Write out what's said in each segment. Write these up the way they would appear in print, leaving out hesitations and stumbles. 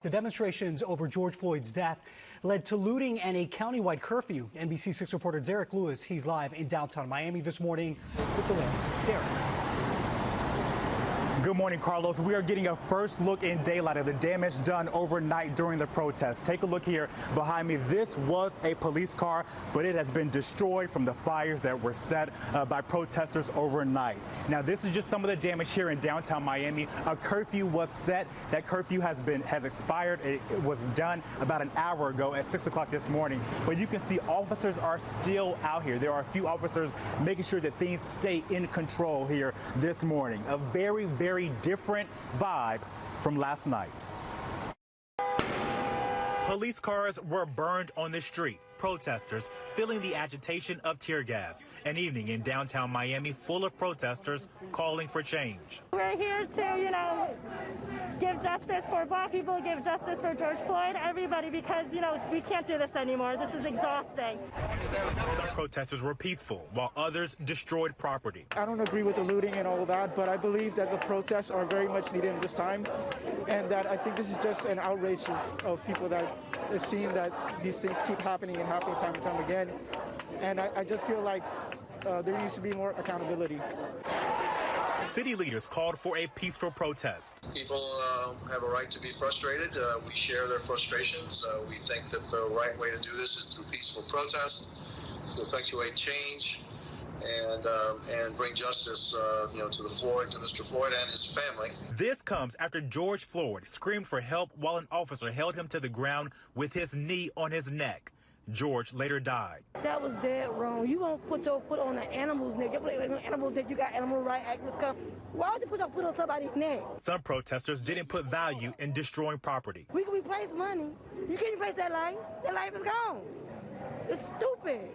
The demonstrations over George Floyd's death led to looting and a countywide curfew. NBC6 reporter Derrick Lewis, he's live in downtown Miami this morning with the latest. Derrick. Good morning, Carlos. We are getting a first look in daylight of the damage done overnight during the protests. Take a look here behind me. This was a police car, but it has been destroyed from the fires that were set by protesters overnight. Now, this is just some of the damage here in downtown Miami. A curfew was set. That curfew has expired. It was done about an hour ago at 6 o'clock this morning. But you can see officers are still out here. There are a few officers making sure that things stay in control here this morning. A very different vibe from last night. Police cars were burned on the street. Protesters feeling the agitation of tear gas. An evening in downtown Miami full of protesters calling for change. We're here to, give justice for Black people, give justice for George Floyd, everybody, because, we can't do this anymore. This is exhausting. Some protesters were peaceful, while others destroyed property. I don't agree with the looting and all that, but I believe that the protests are very much needed in this time, and that I think this is just an outrage of people that is seeing that these things keep happening and happening time and time again. And I just feel like there needs to be more accountability. City leaders called for a peaceful protest. People have a right to be frustrated. We share their frustrations. We think that the right way to do this is through peaceful protest, to effectuate change, and bring justice, to Mr. Floyd and his family. This comes after George Floyd screamed for help while an officer held him to the ground with his knee on his neck. George later died. That was dead wrong. You won't put on an animal's neck. You put on animal's neck. You got animal right act with come. Why would you put on somebody's neck? Some protesters didn't put value in destroying property. We can replace money. You can't replace that life. That life is gone. It's stupid.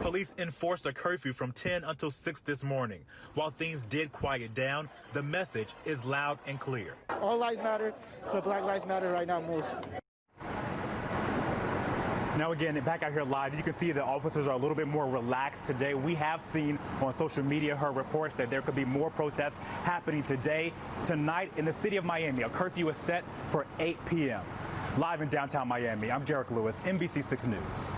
Police enforced a curfew from 10 until 6 this morning. While things did quiet down, the message is loud and clear. All lives matter, but Black lives matter right now most. Now again, back out here live, you can see the officers are a little bit more relaxed today. We have seen on social media heard reports that there could be more protests happening today. Tonight in the city of Miami, a curfew is set for 8 p.m. Live in downtown Miami, I'm Derrick Lewis, NBC6 News.